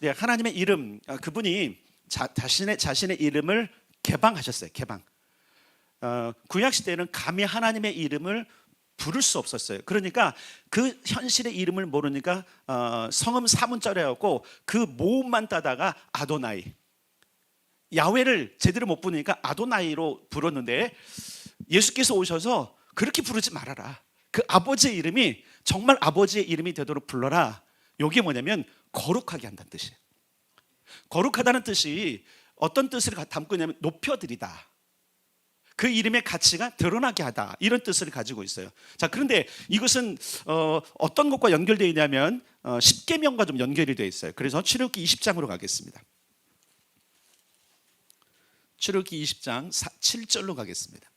네, 하나님의 이름, 그분이 자신의 이름을 개방하셨어요. 개방. 구약 시대에는 감히 하나님의 이름을 부를 수 없었어요. 그러니까 그 현실의 이름을 모르니까 성음 사문자래였고 그 모음만 따다가 아도나이, 야훼를 제대로 못 부르니까 아도나이로 불렀는데, 예수께서 오셔서 그렇게 부르지 말아라. 그 아버지의 이름이 정말 아버지의 이름이 되도록 불러라. 이게 뭐냐면 거룩하게 한다는 뜻이에요. 거룩하다는 뜻이 어떤 뜻을 담고 있냐면 높여드리다, 그 이름의 가치가 드러나게 하다, 이런 뜻을 가지고 있어요. 자, 그런데 이것은 어떤 것과 연결되어 있냐면 십계명과 좀 연결이 되어 있어요. 그래서 출애굽기 20장으로 가겠습니다. 출애굽기 20장 7절로 가겠습니다.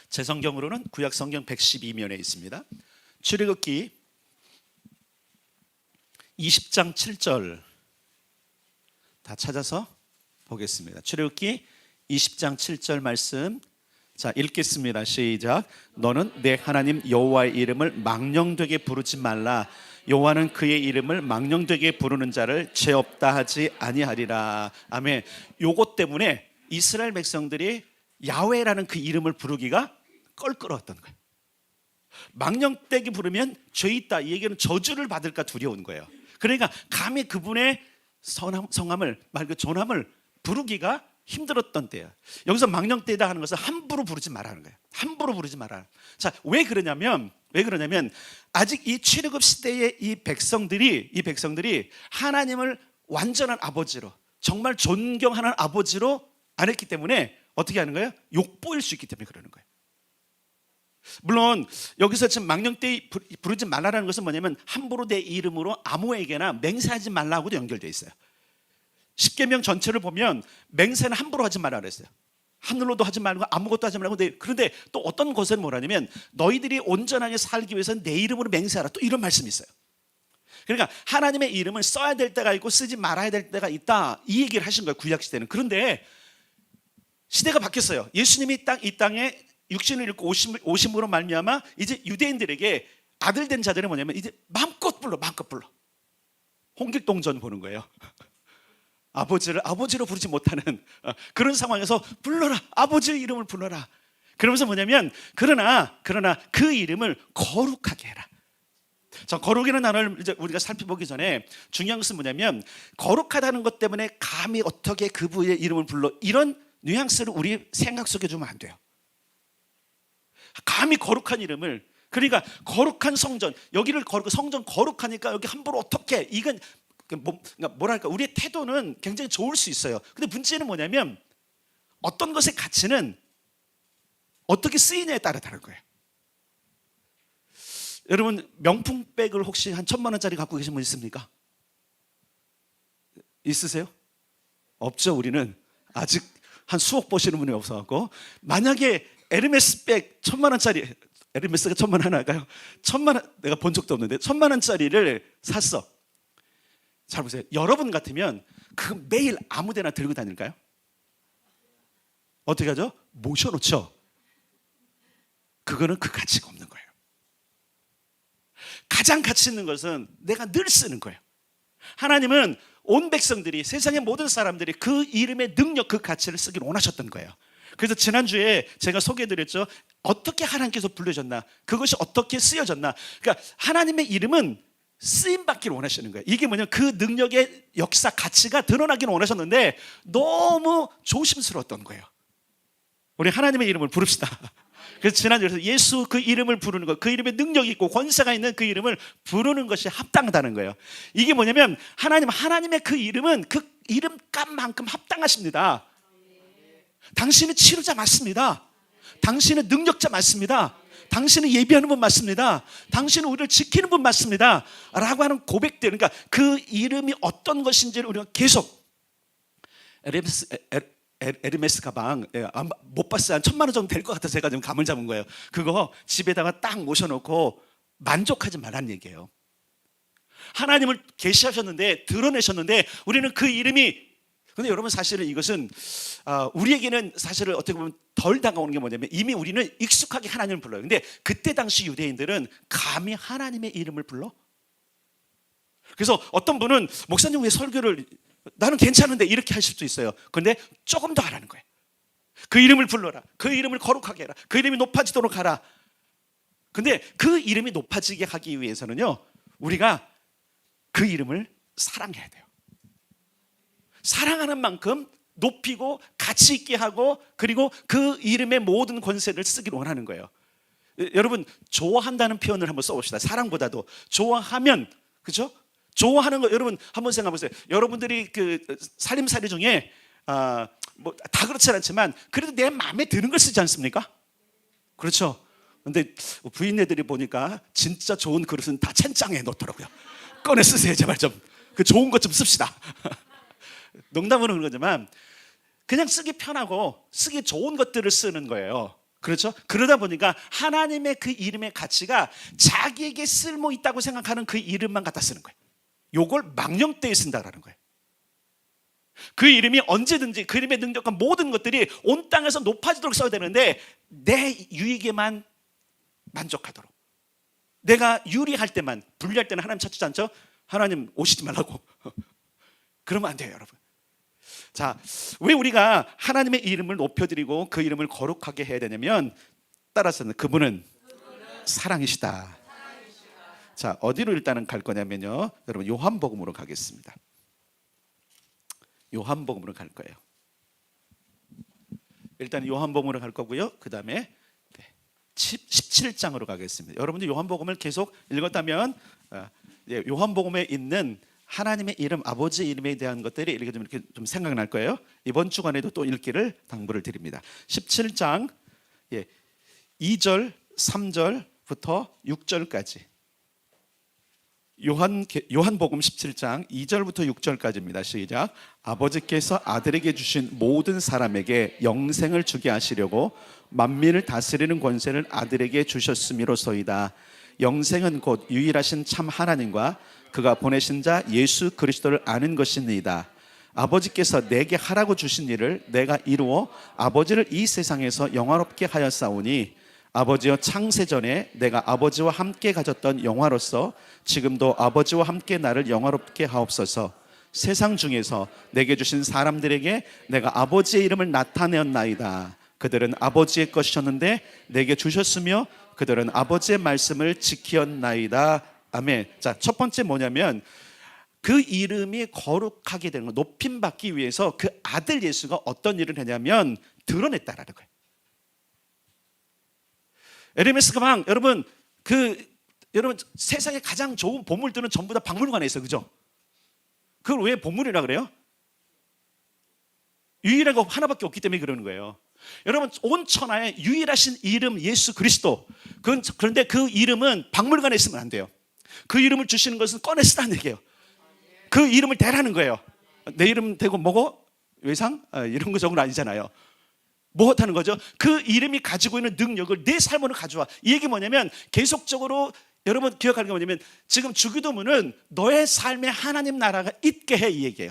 제 성경으로는 구약 성경 112면에 있습니다. 출애굽기 20장 7절 다 찾아서 보겠습니다. 출애굽기 20장 7절 말씀, 자, 읽겠습니다. 시작. 너는 내 하나님 여호와의 이름을 망령되게 부르지 말라. 여호와는 그의 이름을 망령되게 부르는 자를 죄 없다 하지 아니하리라. 아멘. 요것 때문에 이스라엘 백성들이 야훼라는 그 이름을 부르기가 껄끄러웠던 거예요. 망령되게 부르면 죄 있다, 이 얘기는 저주를 받을까 두려운 거예요. 그러니까 감히 그분의 성함을, 말 그 존함을 부르기가 힘들었던 때예요. 여기서 망령되다 하는 것은 함부로 부르지 말라는 거예요. 함부로 부르지 말라. 자, 왜 그러냐면 아직 이 출애굽 시대의 이 백성들이 하나님을 완전한 아버지로, 정말 존경하는 아버지로 안 했기 때문에 어떻게 하는 거예요? 욕보일 수 있기 때문에 그러는 거예요. 물론 여기서 지금 망령되이 부르지 말라는 것은 뭐냐면 함부로 내 이름으로 아무에게나 맹세하지 말라고도 연결되어 있어요. 십계명 전체를 보면 맹세는 함부로 하지 말라 그랬어요. 하늘로도 하지 말고 아무것도 하지 말고. 그런데 또 어떤 것은 뭐라냐면 너희들이 온전하게 살기 위해서는 내 이름으로 맹세하라, 또 이런 말씀이 있어요. 그러니까 하나님의 이름을 써야 될 때가 있고 쓰지 말아야 될 때가 있다, 이 얘기를 하신 거예요, 구약 시대는. 그런데 시대가 바뀌었어요. 예수님이 이 땅에 육신을 입고 오심으로 말미암아 이제 유대인들에게 아들 된 자들은 뭐냐면 이제 마음껏 불러. 홍길동전 보는 거예요. 아버지를 아버지로 부르지 못하는 그런 상황에서 불러라, 아버지의 이름을 불러라. 그러면서 뭐냐면 그러나 그 이름을 거룩하게 해라. 자, 거룩이라는 단어를 이제 우리가 살펴보기 전에 중요한 것은 뭐냐면, 거룩하다는 것 때문에 감히 어떻게 그분의 이름을 불러, 이런 뉘앙스를 우리 생각 속에 두면 안 돼요. 감히 거룩한 이름을, 그러니까 거룩한 성전, 여기를 성전 거룩하니까 여기 함부로 어떻게, 이건 뭐랄까, 우리의 태도는 굉장히 좋을 수 있어요. 근데 문제는 뭐냐면 어떤 것의 가치는 어떻게 쓰이냐에 따라 다른 거예요. 여러분, 명품백을 혹시 한 1,000만 원짜리 갖고 계신 분 있습니까? 있으세요? 없죠. 우리는 아직 한 수억 버시는 분이 없어갖고. 만약에 에르메스 백 1,000만 원짜리, 에르메스가 1,000만 원 할까요? 1,000만 원, 내가 본 적도 없는데 1,000만 원짜리를 샀어. 잘 보세요. 여러분 같으면 그 매일 아무데나 들고 다닐까요? 어떻게 하죠? 모셔놓죠. 그거는 그 가치가 없는 거예요. 가장 가치 있는 것은 내가 늘 쓰는 거예요. 하나님은 온 백성들이, 세상의 모든 사람들이 그 이름의 능력, 그 가치를 쓰기를 원하셨던 거예요. 그래서 지난주에 제가 소개해드렸죠. 어떻게 하나님께서 불러줬나, 그것이 어떻게 쓰여졌나. 그러니까 하나님의 이름은 쓰임받기를 원하시는 거예요. 이게 뭐냐면 그 능력의 역사, 가치가 드러나기를 원하셨는데 너무 조심스러웠던 거예요. 우리 하나님의 이름을 부릅시다. 그래서 지난주에 예수 그 이름을 부르는 것, 그 이름에 능력이 있고 권세가 있는 그 이름을 부르는 것이 합당하다는 거예요. 이게 뭐냐면 하나님의 그 이름은 그 이름값만큼 합당하십니다. 당신은 치료자 맞습니다. 당신은 능력자 맞습니다. 당신은 예비하는 분 맞습니다. 당신은 우리를 지키는 분 맞습니다. 라고 하는 고백들, 그러니까 그 이름이 어떤 것인지를 우리가 계속, 에르메스 가방 못 봤어요. 한 1,000만 원 정도 될 것 같아서 제가 지금 감을 잡은 거예요. 그거 집에다가 딱 모셔놓고 만족하지 말라는 얘기예요. 하나님을 계시하셨는데, 드러내셨는데, 우리는 그 이름이 근데 여러분 사실은 이것은 우리에게는 사실은 어떻게 보면 덜 다가오는 게 뭐냐면 이미 우리는 익숙하게 하나님을 불러요. 근데 그때 당시 유대인들은 감히 하나님의 이름을 불러? 그래서 어떤 분은 목사님 왜 설교를 나는 괜찮은데 이렇게 하실 수도 있어요. 그런데 조금 더 하라는 거예요. 그 이름을 불러라. 그 이름을 거룩하게 해라. 그 이름이 높아지도록 하라. 근데 그 이름이 높아지게 하기 위해서는요, 우리가 그 이름을 사랑해야 돼요. 사랑하는 만큼 높이고 가치 있게 하고, 그리고 그 이름의 모든 권세를 쓰기를 원하는 거예요. 여러분, 좋아한다는 표현을 한번 써봅시다. 사랑보다도 좋아하면, 그죠? 좋아하는 거 여러분 한번 생각해 보세요. 여러분들이 그 살림살이 중에 뭐 다 그렇진 않지만 그래도 내 마음에 드는 걸 쓰지 않습니까? 그렇죠. 근데 부인네들이 보니까 진짜 좋은 그릇은 다 찬장에 놓더라고요. 꺼내 쓰세요, 제발 좀. 그 좋은 것 좀 씁시다. 농담으로 그런 거지만 그냥 쓰기 편하고 쓰기 좋은 것들을 쓰는 거예요. 그렇죠? 그러다 보니까 하나님의 그 이름의 가치가 자기에게 쓸모 있다고 생각하는 그 이름만 갖다 쓰는 거예요. 요걸 망령되이 쓴다라는 거예요. 그 이름이 언제든지 그 이름의 능력과 모든 것들이 온 땅에서 높아지도록 써야 되는데 내 유익에만 만족하도록, 내가 유리할 때만, 불리할 때는 하나님 찾지 않죠? 하나님 오시지 말라고. 그러면 안 돼요, 여러분. 자, 왜 우리가 하나님의 이름을 높여드리고 그 이름을 거룩하게 해야 되냐면, 따라서는 그분은 사랑이시다. 자, 어디로 일단은 갈 거냐면요, 여러분 요한복음으로 가겠습니다. 요한복음으로 갈 거예요. 일단 요한복음으로 갈 거고요. 그 다음에 17장으로 가겠습니다. 여러분들 요한복음을 계속 읽었다면 요한복음에 있는 하나님의 이름, 아버지 이름에 대한 것들이 이렇게 좀 생각날 거예요. 이번 주간에도 또 읽기를 당부를 드립니다. 17장 2절, 3절부터 6절까지. 요한복음 17장 2절부터 6절까지입니다. 시작. 아버지께서 아들에게 주신 모든 사람에게 영생을 주게 하시려고 만민을 다스리는 권세를 아들에게 주셨음이로소이다. 영생은 곧 유일하신 참 하나님과 그가 보내신 자 예수 그리스도를 아는 것이니이다. 아버지께서 내게 하라고 주신 일을 내가 이루어 아버지를 이 세상에서 영화롭게 하였사오니 아버지여, 창세전에 내가 아버지와 함께 가졌던 영화로서 지금도 아버지와 함께 나를 영화롭게 하옵소서. 세상 중에서 내게 주신 사람들에게 내가 아버지의 이름을 나타내었나이다. 그들은 아버지의 것이었는데 내게 주셨으며 그들은 아버지의 말씀을 지키었나이다. 아멘. 자, 첫 번째 뭐냐면 그 이름이 거룩하게 되는 거, 높임받기 위해서 그 아들 예수가 어떤 일을 했냐면 드러냈다라는 거예요. 에르메스 가방, 여러분 여러분 세상에 가장 좋은 보물들은 전부 다 박물관에 있어요, 그죠? 그걸 왜 보물이라 그래요? 유일한 거 하나밖에 없기 때문에 그러는 거예요. 여러분, 온 천하에 유일하신 이름 예수 그리스도. 그런데 그 이름은 박물관에 있으면 안 돼요. 그 이름을 주시는 것은 꺼내 쓰라는 얘기예요. 그 이름을 대라는 거예요. 내 이름 대고 뭐고? 외상? 이런 거 저건 아니잖아요. 뭐 하는 거죠? 그 이름이 가지고 있는 능력을 내 삶으로 가져와. 이 얘기 뭐냐면 계속적으로 여러분 기억하는 게 뭐냐면 지금 주기도문은 너의 삶에 하나님 나라가 있게 해, 이 얘기예요.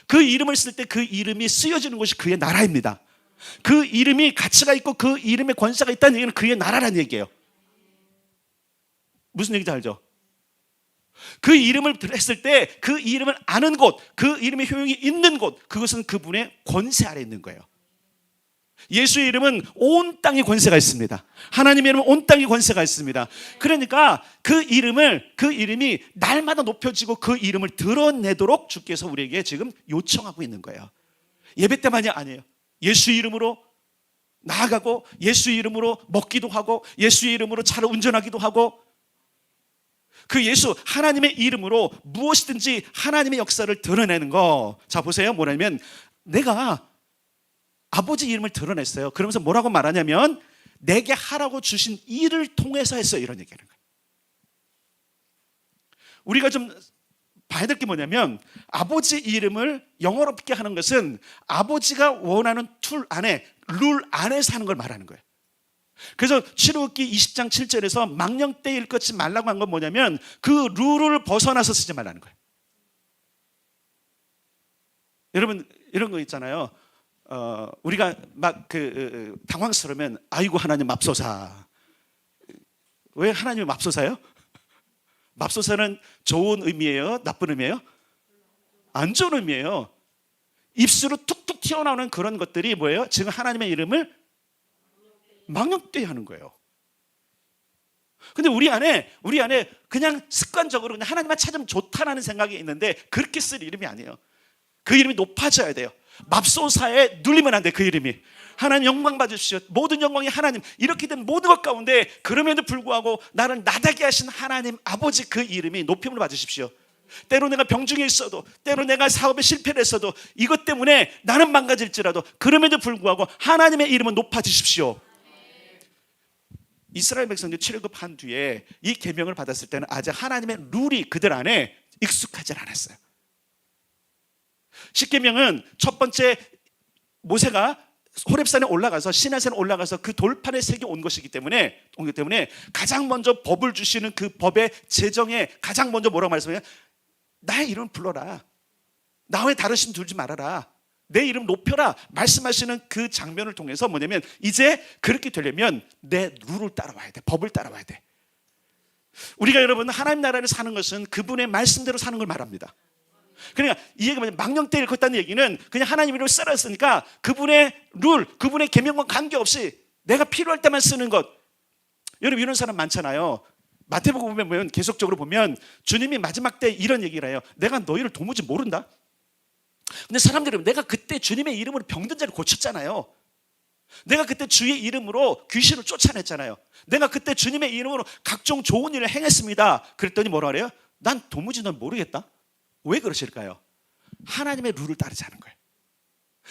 그 이름을 쓸 때 그 이름이 쓰여지는 곳이 그의 나라입니다. 그 이름이 가치가 있고 그 이름의 권세가 있다는 얘기는 그의 나라라는 얘기예요. 무슨 얘기인지 알죠? 그 이름을 했을 때 그 이름을 아는 곳, 그 이름의 효용이 있는 곳, 그것은 그분의 권세 아래 있는 거예요. 예수의 이름은 온 땅에 권세가 있습니다. 하나님의 이름은 온 땅에 권세가 있습니다. 그러니까 그 이름이 날마다 높여지고 그 이름을 드러내도록 주께서 우리에게 지금 요청하고 있는 거예요. 예배 때만이 아니에요. 예수 이름으로 나아가고 예수 이름으로 먹기도 하고 예수 이름으로 차를 운전하기도 하고, 그 예수 하나님의 이름으로 무엇이든지 하나님의 역사를 드러내는 거. 자, 보세요. 뭐냐면 내가 아버지 이름을 드러냈어요. 그러면서 뭐라고 말하냐면 내게 하라고 주신 일을 통해서 했어요, 이런 얘기하는 거예요. 우리가 좀 봐야 될 게 뭐냐면 아버지 이름을 영어롭게 하는 것은 아버지가 원하는 룰 안에서 하는 걸 말하는 거예요. 그래서 출애굽기 20장 7절에서 망령되이 일컫지 지 말라고 한 건 뭐냐면 그 룰을 벗어나서 쓰지 말라는 거예요. 여러분 이런 거 있잖아요. 우리가 막 당황스러우면 아이고 하나님 맙소사. 왜 하나님이 맙소사요? 맙소사는 좋은 의미예요? 나쁜 의미예요? 안 좋은 의미예요. 입술로 툭툭 튀어나오는 그런 것들이 뭐예요? 지금 하나님의 이름을 망령되게 하는 거예요. 근데 우리 안에 그냥 습관적으로 그냥 하나님만 찾으면 좋다라는 생각이 있는데 그렇게 쓸 이름이 아니에요. 그 이름이 높아져야 돼요. 맙소사에 눌리면 안 돼. 그 이름이 하나님 영광 받으십시오. 모든 영광이 하나님. 이렇게 된 모든 것 가운데 그럼에도 불구하고 나를 나다게 하신 하나님 아버지 그 이름이 높임을 받으십시오. 때로 내가 병중에 있어도, 때로 내가 사업에 실패를 했어도, 이것 때문에 나는 망가질지라도 그럼에도 불구하고 하나님의 이름은 높아지십시오. 이스라엘 백성들이 출애굽한 뒤에 이 계명을 받았을 때는 아직 하나님의 룰이 그들 안에 익숙하지 않았어요. 십계명은 첫 번째 모세가 호렙산에 올라가서 시내산에 올라가서 그 돌판에 새겨 온 것이기 때문에 가장 먼저 법을 주시는 그 법의 제정에 가장 먼저 뭐라고 말씀해요? 나의 이름 불러라. 나 외에 다른 신 두지 말아라. 내 이름 높여라. 말씀하시는 그 장면을 통해서 뭐냐면 이제 그렇게 되려면 내 룰을 따라와야 돼. 법을 따라와야 돼. 우리가 여러분 하나님 나라를 사는 것은 그분의 말씀대로 사는 걸 말합니다. 그러니까 이 얘기가 뭐냐면 망령되이 걷다는 얘기는 그냥 하나님 이름을 쓰라했으니까 그분의 룰, 그분의 계명과 관계없이 내가 필요할 때만 쓰는 것. 여러분 이런 사람 많잖아요. 마태복음 보면 계속적으로 보면 주님이 마지막 때 이런 얘기를 해요. 내가 너희를 도무지 모른다. 근데 사람들은 내가 그때 주님의 이름으로 병든 자를 고쳤잖아요. 내가 그때 주의 이름으로 귀신을 쫓아냈잖아요. 내가 그때 주님의 이름으로 각종 좋은 일을 행했습니다. 그랬더니 뭐라 그래요? 난 도무지 넌 모르겠다. 왜 그러실까요? 하나님의 룰을 따르지 않은 거예요.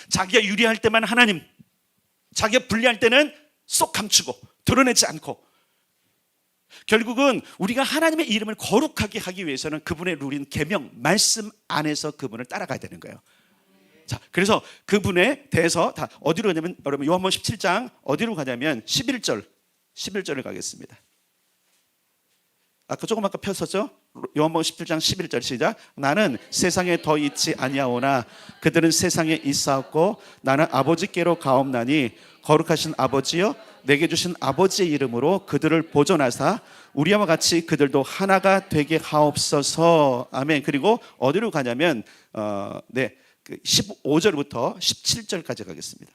자기가 유리할 때만 하나님, 자기가 불리할 때는 쏙 감추고 드러내지 않고, 결국은 우리가 하나님의 이름을 거룩하게 하기 위해서는 그분의 룰인 계명, 말씀 안에서 그분을 따라가야 되는 거예요. 자, 그래서 그분에 대해서 다 어디로 가냐면 여러분 요한복음 17장 어디로 가냐면 11절을 가겠습니다. 아까 폈었죠? 요한복음 17장 11절 시작. 나는 세상에 더 있지 아니하오나 그들은 세상에 있사옵고 나는 아버지께로 가옵나니 거룩하신 아버지여 내게 주신 아버지의 이름으로 그들을 보존하사 우리와 같이 그들도 하나가 되게 하옵소서. 아멘. 그리고 어디로 가냐면 15절부터 17절까지 가겠습니다.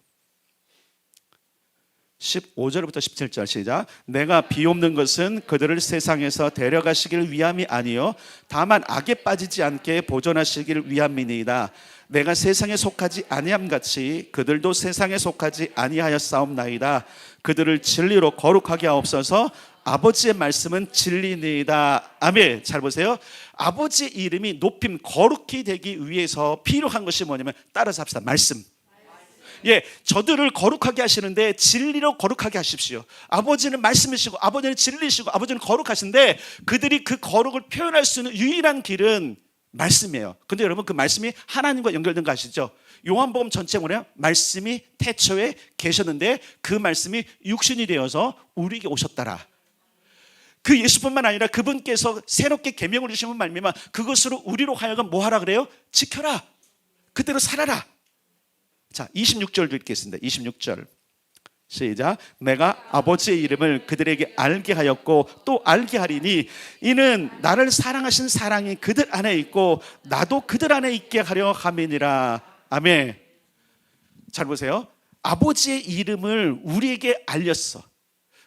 15절부터 17절 시작. 내가 비옵는 것은 그들을 세상에서 데려가시기를 위함이 아니요 다만 악에 빠지지 않게 보존하시기를 위함이니이다. 내가 세상에 속하지 아니함 같이 그들도 세상에 속하지 아니하였사옵나이다. 그들을 진리로 거룩하게 하옵소서. 아버지의 말씀은 진리니이다. 아멘. 잘 보세요. 아버지의 이름이 높임 거룩히 되기 위해서 필요한 것이 뭐냐면 따라서 합시다. 말씀. 예, 저들을 거룩하게 하시는데 진리로 거룩하게 하십시오. 아버지는 말씀이시고 아버지는 진리시고 아버지는 거룩하신데 그들이 그 거룩을 표현할 수 있는 유일한 길은 말씀이에요. 근데 여러분 그 말씀이 하나님과 연결된 거 아시죠? 요한복음 전체 뭐냐? 말씀이 태초에 계셨는데 그 말씀이 육신이 되어서 우리에게 오셨더라. 그 예수뿐만 아니라 그분께서 새롭게 계명을 주시면 말미암아 그것으로 우리로 하여금 뭐 하라 그래요? 지켜라. 그대로 살아라. 자, 26절도 읽겠습니다. 26절 시작. 내가 아버지의 이름을 그들에게 알게 하였고 또 알게 하리니 이는 나를 사랑하신 사랑이 그들 안에 있고 나도 그들 안에 있게 하려 함이니라. 아멘. 잘 보세요. 아버지의 이름을 우리에게 알렸어.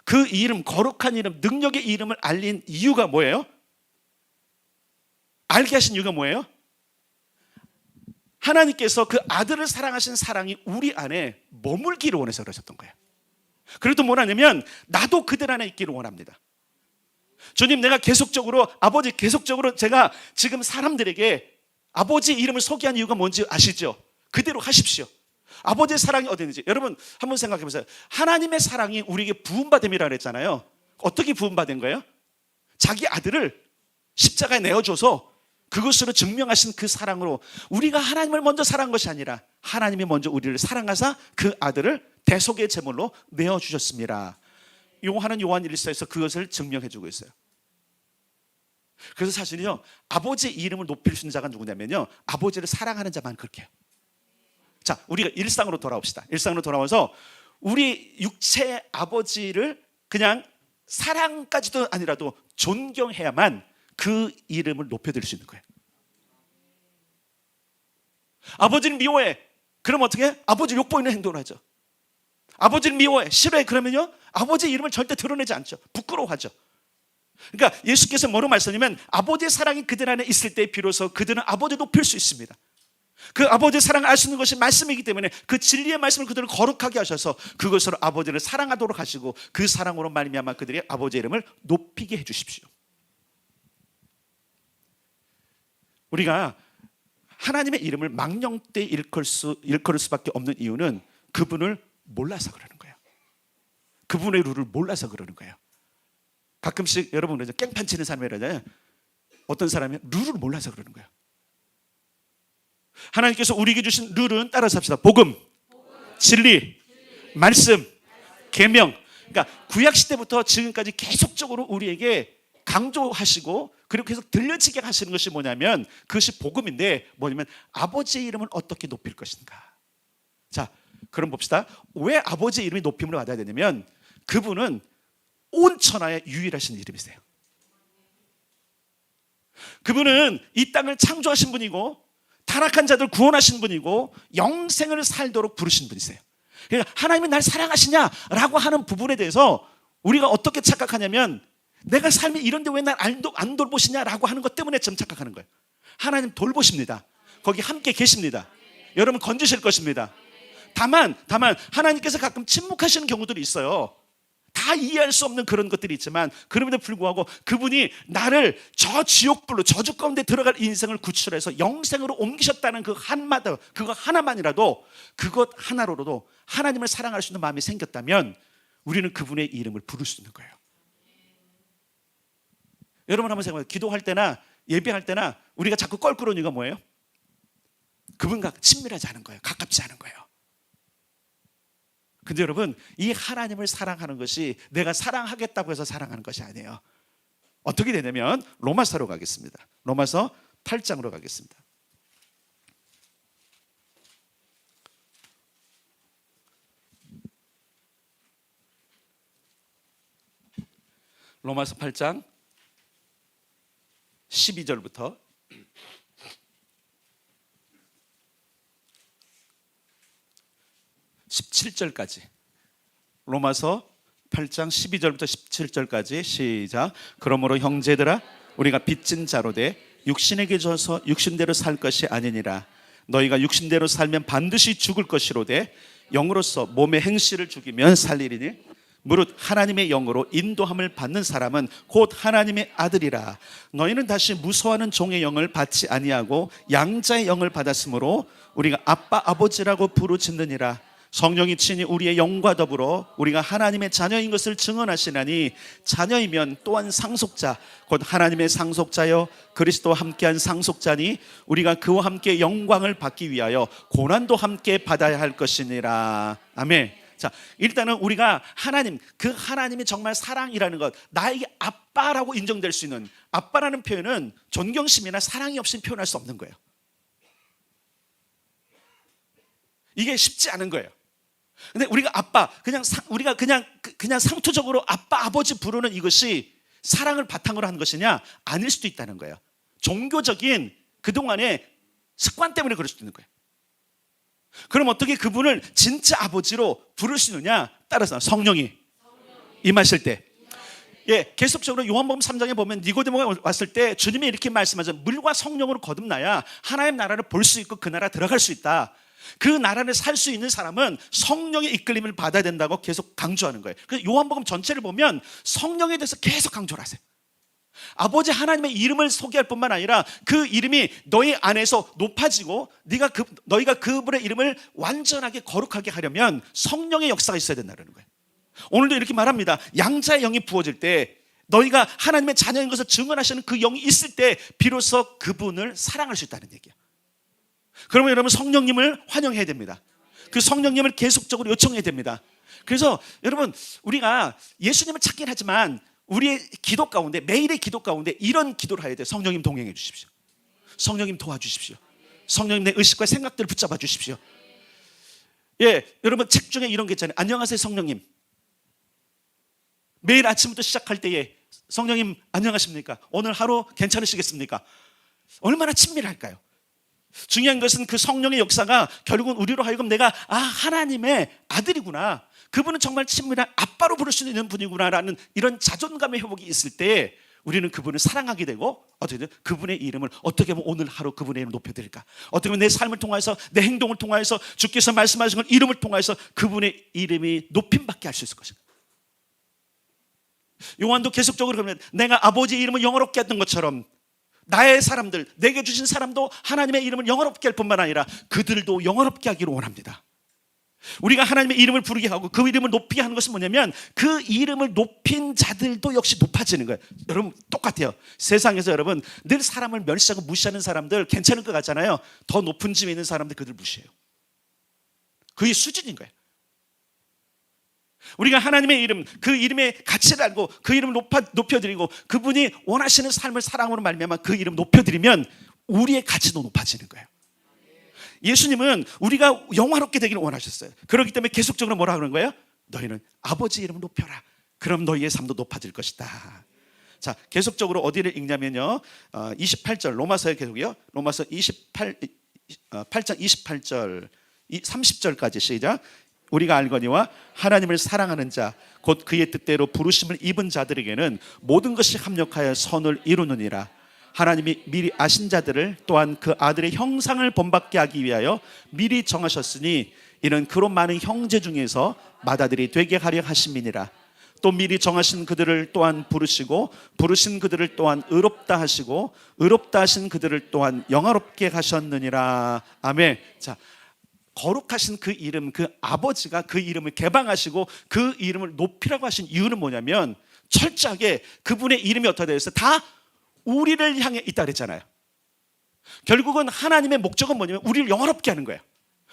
그 이름, 거룩한 이름, 능력의 이름을 알린 이유가 뭐예요? 알게 하신 이유가 뭐예요? 하나님께서 그 아들을 사랑하신 사랑이 우리 안에 머물기를 원해서 그러셨던 거예요. 그래도 뭐라냐면 나도 그들 안에 있기를 원합니다. 주님, 내가 계속적으로 아버지 계속적으로 제가 지금 사람들에게 아버지 이름을 소개한 이유가 뭔지 아시죠? 그대로 하십시오. 아버지의 사랑이 어디 있는지 여러분 한번 생각해 보세요. 하나님의 사랑이 우리에게 부음받음이라고 그랬잖아요. 어떻게 부음받은 거예요? 자기 아들을 십자가에 내어줘서 그것으로 증명하신 그 사랑으로 우리가 하나님을 먼저 사랑한 것이 아니라 하나님이 먼저 우리를 사랑하사 그 아들을 대속의 제물로 내어주셨습니다. 요한은 요한 1서에서 그것을 증명해주고 있어요. 그래서 사실은요, 아버지의 이름을 높일 수 있는 자가 누구냐면요, 아버지를 사랑하는 자만 그렇게 해요. 자, 우리가 일상으로 돌아옵시다. 일상으로 돌아와서 우리 육체의 아버지를 그냥 사랑까지도 아니라도 존경해야만 그 이름을 높여드릴 수 있는 거예요. 아버지를 미워해. 그럼 어떻게 해? 아버지 욕보이는 행동을 하죠. 아버지를 미워해. 싫어해. 그러면요, 아버지의 이름을 절대 드러내지 않죠. 부끄러워하죠. 그러니까 예수께서 뭐로 말씀하냐면 아버지의 사랑이 그들 안에 있을 때 비로소 그들은 아버지를 높일 수 있습니다. 그 아버지의 사랑을 알 수 있는 것이 말씀이기 때문에 그 진리의 말씀을 그들을 거룩하게 하셔서 그것으로 아버지를 사랑하도록 하시고 그 사랑으로 말미암아 그들이 아버지의 이름을 높이게 해주십시오. 우리가 하나님의 이름을 망령되이 일컬을 수밖에 없는 이유는 그분을 몰라서 그러는 거예요. 그분의 룰을 몰라서 그러는 거예요. 가끔씩 여러분 그러죠. 깽판 치는 사람이라잖아요. 어떤 사람이 룰을 몰라서 그러는 거예요. 하나님께서 우리에게 주신 룰은 따라서 합시다. 복음, 진리, 말씀, 계명. 그러니까 구약시대부터 지금까지 계속적으로 우리에게 강조하시고 그리고 계속 들려지게 하시는 것이 뭐냐면 그것이 복음인데 뭐냐면 아버지의 이름을 어떻게 높일 것인가. 자, 그럼 봅시다. 왜 아버지의 이름이 높임을 받아야 되냐면 그분은 온 천하에 유일하신 이름이세요. 그분은 이 땅을 창조하신 분이고 타락한 자들 구원하신 분이고 영생을 살도록 부르신 분이세요. 그러니까 하나님이 날 사랑하시냐라고 하는 부분에 대해서 우리가 어떻게 착각하냐면 내가 삶이 이런데 왜 날 안 돌보시냐라고 하는 것 때문에 좀 착각하는 거예요. 하나님 돌보십니다. 거기 함께 계십니다. 여러분 건지실 것입니다. 다만 하나님께서 가끔 침묵하시는 경우들이 있어요. 다 이해할 수 없는 그런 것들이 있지만 그럼에도 불구하고 그분이 나를 저 지옥불로 저주 가운데 들어갈 인생을 구출해서 영생으로 옮기셨다는 그 한마디, 그거 하나만이라도 그것 하나로도 하나님을 사랑할 수 있는 마음이 생겼다면 우리는 그분의 이름을 부를 수 있는 거예요. 여러분 한번 생각해보세요. 기도할 때나 예배할 때나 우리가 자꾸 껄끄러운 이유가 뭐예요? 그분과 친밀하지 않은 거예요. 가깝지 않은 거예요. 근데 여러분 이 하나님을 사랑하는 것이 내가 사랑하겠다고 해서 사랑하는 것이 아니에요. 어떻게 되냐면 로마서로 가겠습니다. 로마서 8장으로 가겠습니다. 로마서 8장 12절부터 17절까지 로마서 8장 12절부터 17절까지 시작. 그러므로 형제들아 우리가 빚진 자로 돼 육신에게 져서 육신대로 살 것이 아니니라. 너희가 육신대로 살면 반드시 죽을 것이로되 영으로서 몸의 행실을 죽이면 살리리니 무릇 하나님의 영으로 인도함을 받는 사람은 곧 하나님의 아들이라. 너희는 다시 무서워하는 종의 영을 받지 아니하고 양자의 영을 받았으므로 우리가 아빠 아버지라고 부르짖느니라. 성령이 친히 우리의 영과 더불어 우리가 하나님의 자녀인 것을 증언하시나니 자녀이면 또한 상속자 곧 하나님의 상속자여 그리스도와 함께한 상속자니 우리가 그와 함께 영광을 받기 위하여 고난도 함께 받아야 할 것이니라. 아멘. 자, 일단은 우리가 하나님, 그 하나님이 정말 사랑이라는 것, 나에게 아빠라고 인정될 수 있는, 아빠라는 표현은 존경심이나 사랑이 없이는 표현할 수 없는 거예요. 이게 쉽지 않은 거예요. 근데 우리가 아빠, 우리가 그냥 상투적으로 아빠, 아버지 부르는 이것이 사랑을 바탕으로 한 것이냐? 아닐 수도 있다는 거예요. 종교적인 그동안의 습관 때문에 그럴 수도 있는 거예요. 그럼 어떻게 그분을 진짜 아버지로 부를 수 있느냐? 따라서 성령이 임하실 때. 예, 계속적으로 요한복음 3장에 보면 니고데모가 왔을 때 주님이 이렇게 말씀하죠. 물과 성령으로 거듭나야 하나님 나라를 볼 수 있고 그 나라 들어갈 수 있다. 그 나라를 살 수 있는 사람은 성령의 이끌림을 받아야 된다고 계속 강조하는 거예요. 그래서 요한복음 전체를 보면 성령에 대해서 계속 강조를 하세요. 아버지 하나님의 이름을 소개할 뿐만 아니라 그 이름이 너희 안에서 높아지고 너희가 그분의 이름을 완전하게 거룩하게 하려면 성령의 역사가 있어야 된다는 거예요. 오늘도 이렇게 말합니다. 양자의 영이 부어질 때 너희가 하나님의 자녀인 것을 증언하시는 그 영이 있을 때 비로소 그분을 사랑할 수 있다는 얘기예요. 그러면 여러분 성령님을 환영해야 됩니다. 그 성령님을 계속적으로 요청해야 됩니다. 그래서 여러분 우리가 예수님을 찾긴 하지만 우리의 기도 가운데, 매일의 기도 가운데 이런 기도를 해야 돼요. 성령님 동행해 주십시오. 성령님 도와주십시오. 성령님 내 의식과 생각들을 붙잡아 주십시오. 예, 여러분 책 중에 이런 게 있잖아요. 안녕하세요 성령님. 매일 아침부터 시작할 때에 성령님 안녕하십니까? 오늘 하루 괜찮으시겠습니까? 얼마나 친밀할까요? 중요한 것은 그 성령의 역사가 결국은 우리로 하여금 내가 하나님의 아들이구나, 그분은 정말 친밀한 아빠로 부를 수 있는 분이구나라는 이런 자존감의 회복이 있을 때 우리는 그분을 사랑하게 되고, 어떻게든 그분의 이름을 어떻게 하면 오늘 하루 그분의 이름을 높여드릴까, 어떻게 하면 내 삶을 통해서 내 행동을 통해서 주께서 말씀하신 걸 이름을 통해서 그분의 이름이 높임받게 할 수 있을 것인가. 요한도 계속적으로 그러면 내가 아버지의 이름을 영어롭게 했던 것처럼 나의 사람들, 내게 주신 사람도 하나님의 이름을 영어롭게 할 뿐만 아니라 그들도 영어롭게 하기를 원합니다. 우리가 하나님의 이름을 부르게 하고 그 이름을 높이게 하는 것은 뭐냐면 그 이름을 높인 자들도 역시 높아지는 거예요. 여러분 똑같아요. 세상에서 여러분 늘 사람을 멸시하고 무시하는 사람들 괜찮을 것 같잖아요. 더 높은 집에 있는 사람들 그들 무시해요. 그게 수준인 거예요. 우리가 하나님의 이름, 그 이름의 가치를 알고 그 이름을 높여드리고 그분이 원하시는 삶을 사랑으로 말미암아 그 이름 높여드리면 우리의 가치도 높아지는 거예요. 예수님은 우리가 영화롭게 되기를 원하셨어요. 그렇기 때문에 계속적으로 뭐라 그러는 거예요? 너희는 아버지 이름을 높여라. 그럼 너희의 삶도 높아질 것이다. 자, 계속적으로 어디를 읽냐면요, 28절 로마서에 계속이요. 로마서 8장 28절 30절까지 시작. 우리가 알거니와 하나님을 사랑하는 자 곧 그의 뜻대로 부르심을 입은 자들에게는 모든 것이 합력하여 선을 이루느니라. 하나님이 미리 아신 자들을 또한 그 아들의 형상을 본받게 하기 위하여 미리 정하셨으니 이는 그로 많은 형제 중에서 맏아들이 되게 하려 하심이니라. 또 미리 정하신 그들을 또한 부르시고 부르신 그들을 또한 의롭다 하시고 의롭다 하신 그들을 또한 영화롭게 하셨느니라. 아멘. 자, 거룩하신 그 이름, 그 아버지가 그 이름을 개방하시고 그 이름을 높이라고 하신 이유는 뭐냐면 철저하게 그분의 이름이 어떻게 되어 있어요? 다 우리를 향해 있다 그랬잖아요. 결국은 하나님의 목적은 뭐냐면 우리를 영화롭게 하는 거예요.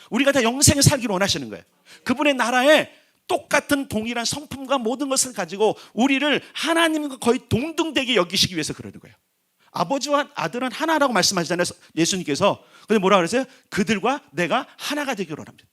우리가 다 영생에 살기를 원하시는 거예요. 그분의 나라에 똑같은 동일한 성품과 모든 것을 가지고 우리를 하나님과 거의 동등되게 여기시기 위해서 그러는 거예요. 아버지와 아들은 하나라고 말씀하시잖아요, 예수님께서. 근데 뭐라 그러세요? 그들과 내가 하나가 되기를 원합니다.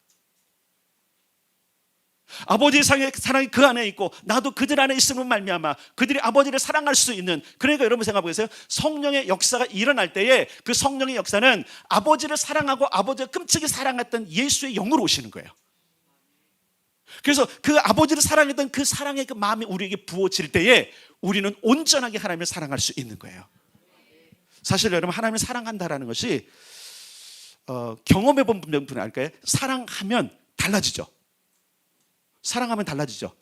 아버지의 사랑이 그 안에 있고 나도 그들 안에 있음으로 말미암아 그들이 아버지를 사랑할 수 있는, 그러니까 여러분 생각해 보세요. 성령의 역사가 일어날 때에 그 성령의 역사는 아버지를 사랑하고 아버지가 끔찍이 사랑했던 예수의 영으로 오시는 거예요. 그래서 그 아버지를 사랑했던 그 사랑의 그 마음이 우리에게 부어질 때에 우리는 온전하게 하나님을 사랑할 수 있는 거예요. 사실 여러분 하나님을 사랑한다라는 것이 경험해 본 분들은 알까요? 사랑하면 달라지죠. 사랑하면 달라지죠.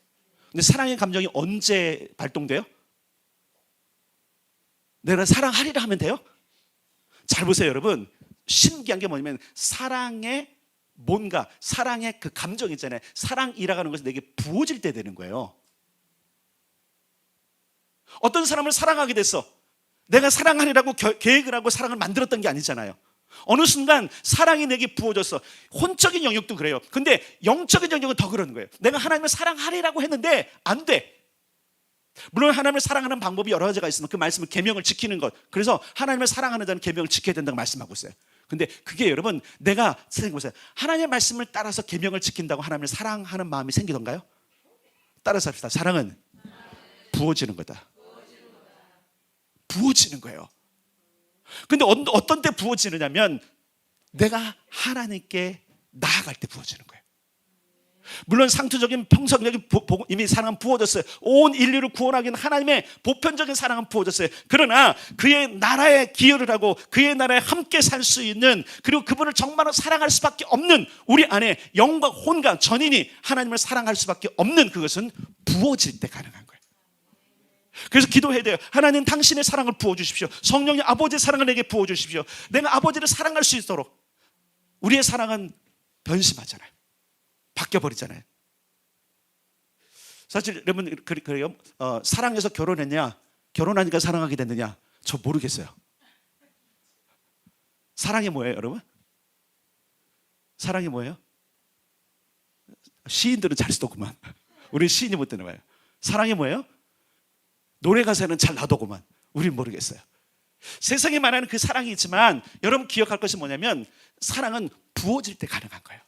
근데 사랑의 감정이 언제 발동돼요? 내가 사랑하리라 하면 돼요? 잘 보세요 여러분. 신기한 게 뭐냐면 사랑의 그 감정 있잖아요. 사랑이라고 하는 것이 내게 부어질 때 되는 거예요. 어떤 사람을 사랑하게 됐어. 내가 사랑하리라고 계획을 하고 사랑을 만들었던 게 아니잖아요. 어느 순간 사랑이 내게 부어졌어. 혼적인 영역도 그래요. 근데 영적인 영역은 더 그러는 거예요. 내가 하나님을 사랑하리라고 했는데 안 돼. 물론 하나님을 사랑하는 방법이 여러 가지가 있으면 그 말씀을 계명을 지키는 것. 그래서 하나님을 사랑하는 자는 계명을 지켜야 된다고 말씀하고 있어요. 근데 그게 여러분 내가 생각해보세요. 하나님의 말씀을 따라서 계명을 지킨다고 하나님을 사랑하는 마음이 생기던가요? 따라서 합시다. 사랑은 부어지는 거다. 부어지는 거예요. 근데 어떤 때 부어지느냐면 내가 하나님께 나아갈 때 부어지는 거예요. 물론 상투적인 평성적인 이미 사랑은 부어졌어요. 온 인류를 구원하기 위한 하나님의 보편적인 사랑은 부어졌어요. 그러나 그의 나라에 기여를 하고 그의 나라에 함께 살 수 있는, 그리고 그분을 정말로 사랑할 수밖에 없는 우리 안에 영과 혼과 전인이 하나님을 사랑할 수밖에 없는 그것은 부어질 때 가능한 거예요. 그래서 기도해야 돼요. 하나님 당신의 사랑을 부어주십시오. 성령님 아버지의 사랑을 내게 부어주십시오. 내가 아버지를 사랑할 수 있도록. 우리의 사랑은 변심하잖아요. 바뀌어버리잖아요. 사실 여러분 그래요. 사랑해서 결혼했냐, 결혼하니까 사랑하게 됐느냐, 저 모르겠어요. 사랑이 뭐예요 여러분? 사랑이 뭐예요? 시인들은 잘 쓰더구만. 우리 시인이 못 되나 봐요. 사랑이 뭐예요? 노래 가사는 잘 나더구만. 우린 모르겠어요. 세상에 말하는 그 사랑이 있지만 여러분 기억할 것이 뭐냐면 사랑은 부어질 때 가능한 거예요.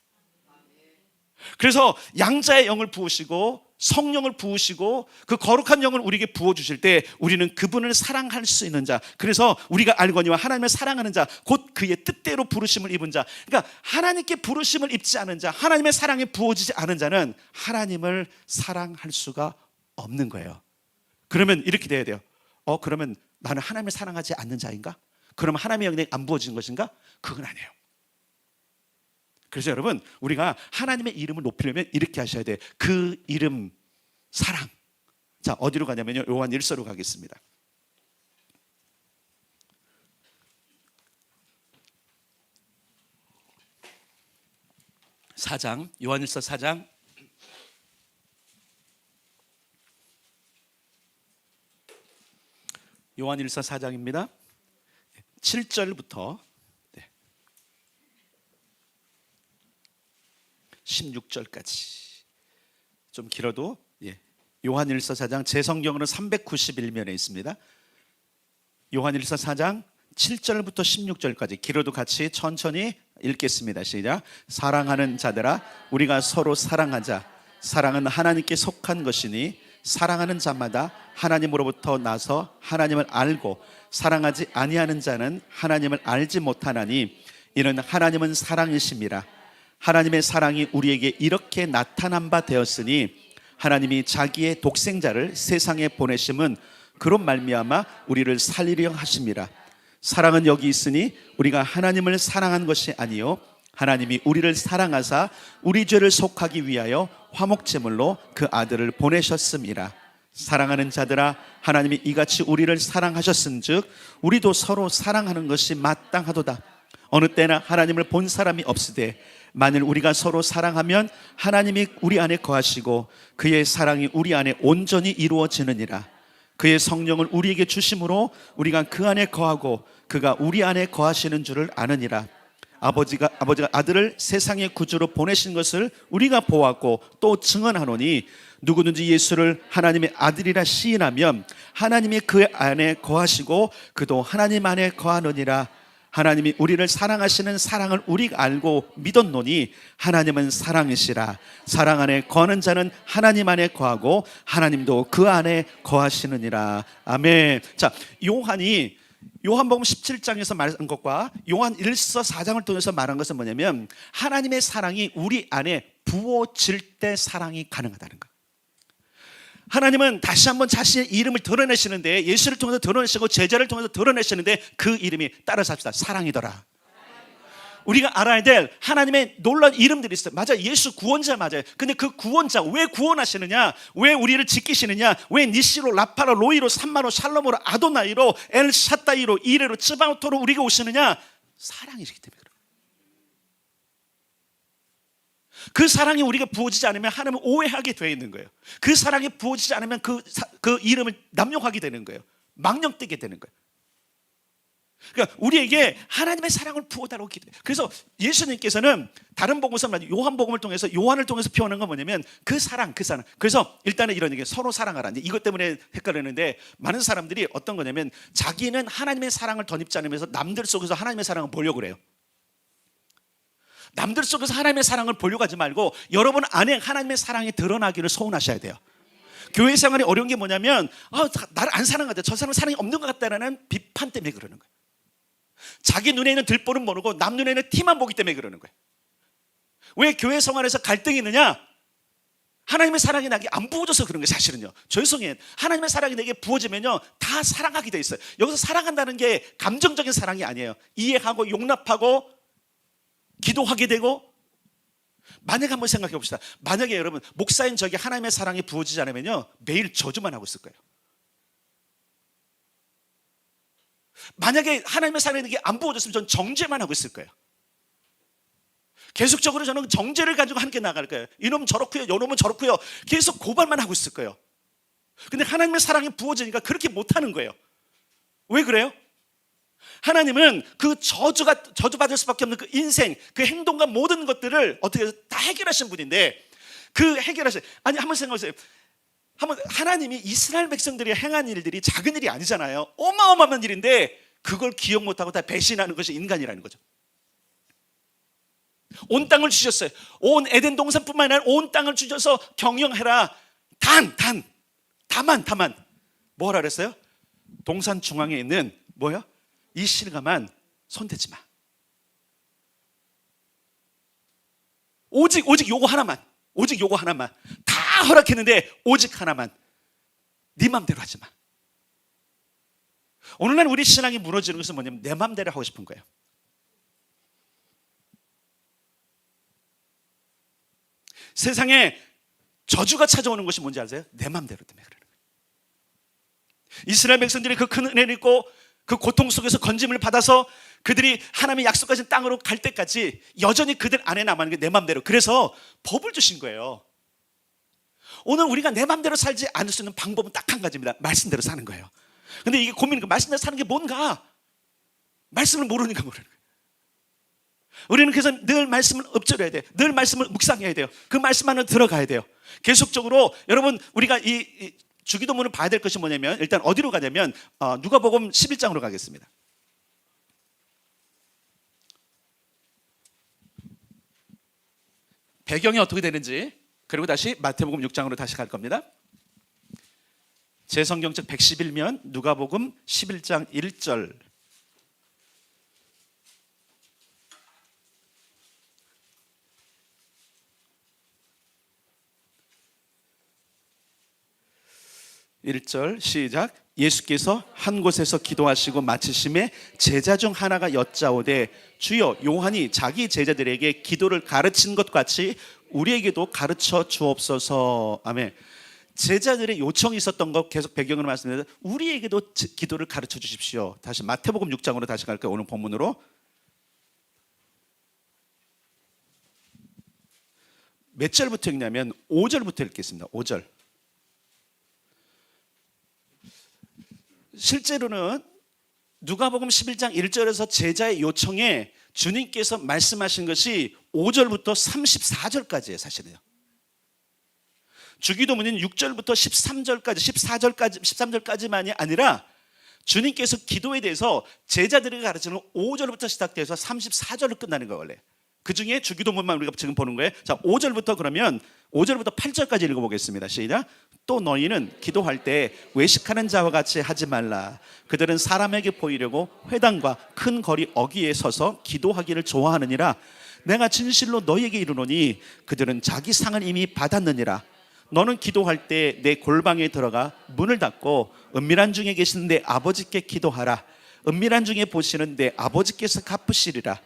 그래서 양자의 영을 부으시고 성령을 부으시고 그 거룩한 영을 우리에게 부어주실 때 우리는 그분을 사랑할 수 있는 자, 그래서 우리가 알거니와 하나님을 사랑하는 자, 곧 그의 뜻대로 부르심을 입은 자. 그러니까 하나님께 부르심을 입지 않은 자, 하나님의 사랑이 부어지지 않은 자는 하나님을 사랑할 수가 없는 거예요. 그러면 이렇게 돼야 돼요. 그러면 나는 하나님을 사랑하지 않는 자인가? 그러면 하나님의 영이 안 부어지는 것인가? 그건 아니에요. 그래서 여러분, 우리가 하나님의 이름을 높이려면 이렇게 하셔야 돼요. 그 이름 사랑. 자, 어디로 가냐면요, 요한 1서로 가겠습니다. 요한 1서 4장. 요한 1서 4장입니다. 7절부터 16절까지. 좀 길어도 요한 1서 4장, 제 성경으로는 391면에 있습니다. 요한 1서 4장 7절부터 16절까지 길어도 같이 천천히 읽겠습니다. 시작. 사랑하는 자들아, 우리가 서로 사랑하자. 사랑은 하나님께 속한 것이니 사랑하는 자마다 하나님으로부터 나서 하나님을 알고 사랑하지 아니하는 자는 하나님을 알지 못하나니 이는 하나님은 사랑이심이라. 하나님의 사랑이 우리에게 이렇게 나타난 바 되었으니 하나님이 자기의 독생자를 세상에 보내심은 그런 말미암아 우리를 살리려 하심이라. 사랑은 여기 있으니 우리가 하나님을 사랑한 것이 아니요 하나님이 우리를 사랑하사 우리 죄를 속하기 위하여 화목제물로 그 아들을 보내셨음이라. 사랑하는 자들아, 하나님이 이같이 우리를 사랑하셨은즉 우리도 서로 사랑하는 것이 마땅하도다. 어느 때나 하나님을 본 사람이 없으되 만일 우리가 서로 사랑하면 하나님이 우리 안에 거하시고 그의 사랑이 우리 안에 온전히 이루어지느니라. 그의 성령을 우리에게 주심으로 우리가 그 안에 거하고 그가 우리 안에 거하시는 줄을 아느니라. 아버지가 아들을 세상의 구주로 보내신 것을 우리가 보았고 또 증언하노니 누구든지 예수를 하나님의 아들이라 시인하면 하나님이 그 안에 거하시고 그도 하나님 안에 거하느니라. 하나님이 우리를 사랑하시는 사랑을 우리가 알고 믿었노니 하나님은 사랑이시라. 사랑 안에 거하는 자는 하나님 안에 거하고 하나님도 그 안에 거하시느니라. 아멘. 자, 요한복음 17장에서 말한 것과 요한 1서 4장을 통해서 말한 것은 뭐냐면 하나님의 사랑이 우리 안에 부어질 때 사랑이 가능하다는 거예요. 하나님은 다시 한번 자신의 이름을 드러내시는데, 예수를 통해서 드러내시고 제자를 통해서 드러내시는데 그 이름이, 따라서 합시다, 사랑이더라. 우리가 알아야 될 하나님의 놀라운 이름들이 있어요. 맞아요, 예수 구원자 맞아요. 근데 그 구원자 왜 구원하시느냐, 왜 우리를 지키시느냐, 왜 니시로 라파로 로이로 산마로 샬롬으로 아도나이로 엘샤다이로 이레로 츠바우토로 우리가 오시느냐, 사랑이시기 때문에. 그 사랑이 우리가 부어지지 않으면 하나님을 오해하게 되어 있는 거예요. 그 사랑이 부어지지 않으면 그 이름을 남용하게 되는 거예요. 망령되게 되는 거예요. 그러니까 우리에게 하나님의 사랑을 부어달라고 기도해요. 그래서 예수님께서는 다른 복음서, 요한복음을 통해서, 요한을 통해서 표현한 건 뭐냐면 그 사랑. 그래서 일단은 이런 얘기예요. 서로 사랑하라. 이것 때문에 헷갈리는데, 많은 사람들이 어떤 거냐면 자기는 하나님의 사랑을 덧입지 않으면서 남들 속에서 하나님의 사랑을 보려고 그래요. 남들 속에서 하나님의 사랑을 보려고 하지 말고 여러분 안에 하나님의 사랑이 드러나기를 소원하셔야 돼요. 교회 생활이 어려운 게 뭐냐면 나를 안 사랑하다, 저 사람 사랑이 없는 것 같다라는 비판 때문에 그러는 거예요. 자기 눈에 있는 들보는 모르고 남 눈에 있는 티만 보기 때문에 그러는 거예요. 왜 교회 생활에서 갈등이 있느냐? 하나님의 사랑이 나에게 안 부어져서 그런 거예요. 사실은요, 죄송해요. 하나님의 사랑이 내게 부어지면요 다 사랑하게 돼 있어요. 여기서 사랑한다는 게 감정적인 사랑이 아니에요. 이해하고 용납하고 기도하게 되고. 만약에 한번 생각해 봅시다. 만약에 여러분 목사인 저에게 하나님의 사랑이 부어지지 않으면요 매일 저주만 하고 있을 거예요. 만약에 하나님의 사랑이 내게 안 부어졌으면 저는 정죄만 하고 있을 거예요. 계속적으로 저는 정죄를 가지고 함께 나갈 거예요. 이놈은 저렇고요, 이놈은 저렇고요, 계속 고발만 하고 있을 거예요. 근데 하나님의 사랑이 부어지니까 그렇게 못하는 거예요. 왜 그래요? 하나님은 그 저주받을 수밖에 없는 그 인생, 그 행동과 모든 것들을 어떻게 해서 다 해결하신 분인데, 한번 생각해보세요. 하나님이 이스라엘 백성들이 행한 일들이 작은 일이 아니잖아요. 어마어마한 일인데 그걸 기억 못하고 다 배신하는 것이 인간이라는 거죠. 온 땅을 주셨어요. 온 에덴 동산뿐만 아니라 온 땅을 주셔서 경영해라. 다만 뭐라 그랬어요? 동산 중앙에 있는 뭐야? 이 실과만 손대지 마. 오직 요거 하나만. 오직 요거 하나만. 다 허락했는데 오직 하나만. 네 맘대로 하지 마. 오늘날 우리 신앙이 무너지는 것은 뭐냐면 내 맘대로 하고 싶은 거예요. 세상에 저주가 찾아오는 것이 뭔지 아세요? 내 맘대로 때문에 그러는 거예요. 이스라엘 백성들이 그 큰 은혜를 입고 그 고통 속에서 건짐을 받아서 그들이 하나님의 약속하신 땅으로 갈 때까지 여전히 그들 안에 남아있는 게 내 맘대로. 그래서 법을 주신 거예요. 오늘 우리가 내 맘대로 살지 않을 수 있는 방법은 딱 한 가지입니다. 말씀대로 사는 거예요. 근데 이게 고민인 거예요. 말씀대로 사는 게 뭔가? 말씀을 모르니까 모르는 거예요. 우리는 그래서 늘 말씀을 읊조려야 돼요. 늘 말씀을 묵상해야 돼요. 그 말씀 안으로 들어가야 돼요. 계속적으로 여러분 우리가 이 주기도문을 봐야 될 것이 뭐냐면 일단 어디로 가냐면 누가복음 11장으로 가겠습니다. 배경이 어떻게 되는지 그리고 다시 마태복음 6장으로 다시 갈 겁니다. 제 성경책 111면 누가복음 11장 1절. 시작. 예수께서 한 곳에서 기도하시고 마치심에 제자 중 하나가 여짜오되 주여 요한이 자기 제자들에게 기도를 가르친 것 같이 우리에게도 가르쳐 주옵소서. 아멘. 제자들의 요청이 있었던 거 계속 배경으로 말씀드려서 우리에게도 기도를 가르쳐 주십시오. 다시 마태복음 6장으로 다시 갈까요? 오늘 본문으로. 몇 절부터 읽냐면 5절부터 읽겠습니다. 5절. 실제로는 누가복음 11장 1절에서 제자의 요청에 주님께서 말씀하신 것이 5절부터 34절까지예요. 사실은요. 주기도문은 6절부터 13절까지만이 아니라 주님께서 기도에 대해서 제자들에게 가르치는 5절부터 시작돼서 34절로 끝나는 거예요. 원래 그 중에 주기도문만 우리가 지금 보는 거예요. 자, 5절부터 그러면 5절부터 8절까지 읽어보겠습니다. 시작. 또 너희는 기도할 때 외식하는 자와 같이 하지 말라. 그들은 사람에게 보이려고 회당과 큰 거리 어귀에 서서 기도하기를 좋아하느니라. 내가 진실로 너희에게 이르노니 그들은 자기 상을 이미 받았느니라. 너는 기도할 때 내 골방에 들어가 문을 닫고 은밀한 중에 계신 내 아버지께 기도하라. 은밀한 중에 보시는 내 아버지께서 갚으시리라.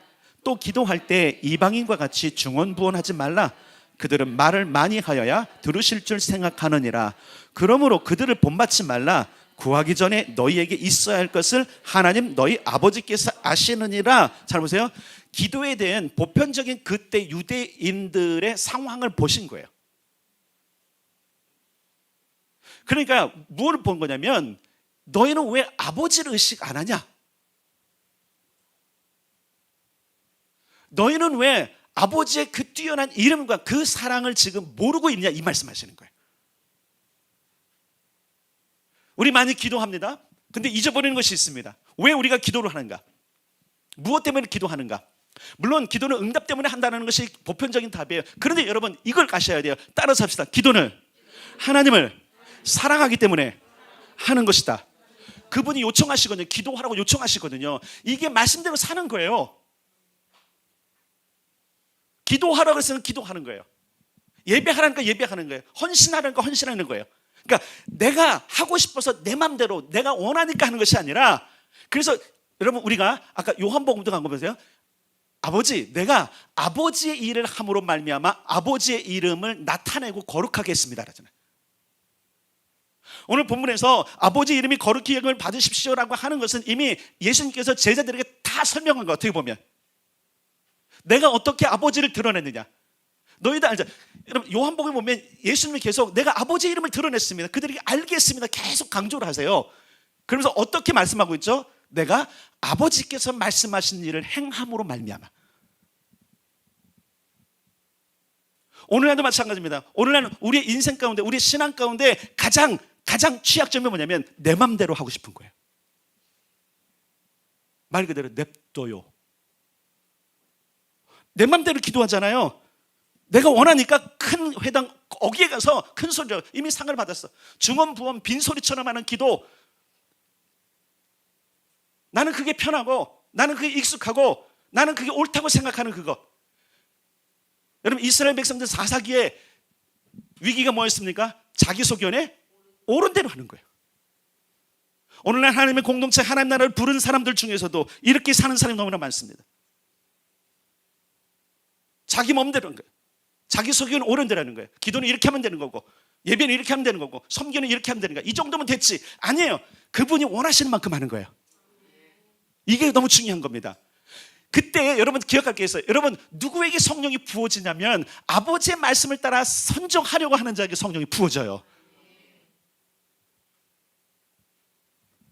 또 기도할 때 이방인과 같이 중언부언하지 말라. 그들은 말을 많이 하여야 들으실 줄 생각하느니라. 그러므로 그들을 본받지 말라. 구하기 전에 너희에게 있어야 할 것을 하나님 너희 아버지께서 아시느니라. 잘 보세요. 기도에 대한 보편적인 그때 유대인들의 상황을 보신 거예요. 그러니까 무엇을 본 거냐면 너희는 왜 아버지를 의식 안 하냐? 너희는 왜 아버지의 그 뛰어난 이름과 그 사랑을 지금 모르고 있냐? 이 말씀하시는 거예요. 우리 많이 기도합니다. 근데 잊어버리는 것이 있습니다. 왜 우리가 기도를 하는가? 무엇 때문에 기도하는가? 물론 기도는 응답 때문에 한다는 것이 보편적인 답이에요. 그런데 여러분 이걸 아셔야 돼요. 따라서 합시다. 기도는 하나님을 사랑하기 때문에 하는 것이다. 그분이 요청하시거든요. 기도하라고 요청하시거든요. 이게 말씀대로 사는 거예요. 기도하라고 해서는 기도하는 거예요. 예배하라니까 예배하는 거예요. 헌신하라니까 헌신하는 거예요. 그러니까 내가 하고 싶어서 내 맘대로 내가 원하니까 하는 것이 아니라, 그래서 여러분 우리가 아까 요한복음도 간 거 보세요. 아버지, 내가 아버지의 일을 함으로 말미암아 아버지의 이름을 나타내고 거룩하게 했습니다 라잖아요. 오늘 본문에서 아버지 이름이 거룩히 여김을 받으십시오라고 하는 것은 이미 예수님께서 제자들에게 다 설명한 거. 어떻게 보면 내가 어떻게 아버지를 드러냈느냐 너희도 알죠. 여러분 요한복음에 보면 예수님이 계속 내가 아버지 이름을 드러냈습니다, 그들에게 알게 했습니다 계속 강조를 하세요. 그러면서 어떻게 말씀하고 있죠? 내가 아버지께서 말씀하신 일을 행함으로 말미암아. 오늘날도 마찬가지입니다. 오늘날은 우리의 인생 가운데, 우리의 신앙 가운데 가장 취약점이 뭐냐면 내 맘대로 하고 싶은 거예요. 말 그대로 냅둬요. 내 맘대로 기도하잖아요. 내가 원하니까 큰 회당 거기에 가서 큰 소리로 이미 상을 받았어. 중언부언 빈소리처럼 하는 기도, 나는 그게 편하고 나는 그게 익숙하고 나는 그게 옳다고 생각하는 그거. 여러분, 이스라엘 백성들 사사기에 위기가 뭐였습니까? 자기소견에 옳은 대로 하는 거예요. 오늘날 하나님의 공동체, 하나님 나라를 부른 사람들 중에서도 이렇게 사는 사람이 너무나 많습니다. 자기 맘대로 하는 거예요. 자기 소견은 옳은 대로 하는 거예요. 기도는 이렇게 하면 되는 거고, 예배는 이렇게 하면 되는 거고, 섬기는 이렇게 하면 되는 거야. 이 정도면 됐지. 아니에요. 그분이 원하시는 만큼 하는 거예요. 이게 너무 중요한 겁니다. 그때 여러분 기억할 게 있어요. 여러분, 누구에게 성령이 부어지냐면 아버지의 말씀을 따라 선정하려고 하는 자에게 성령이 부어져요.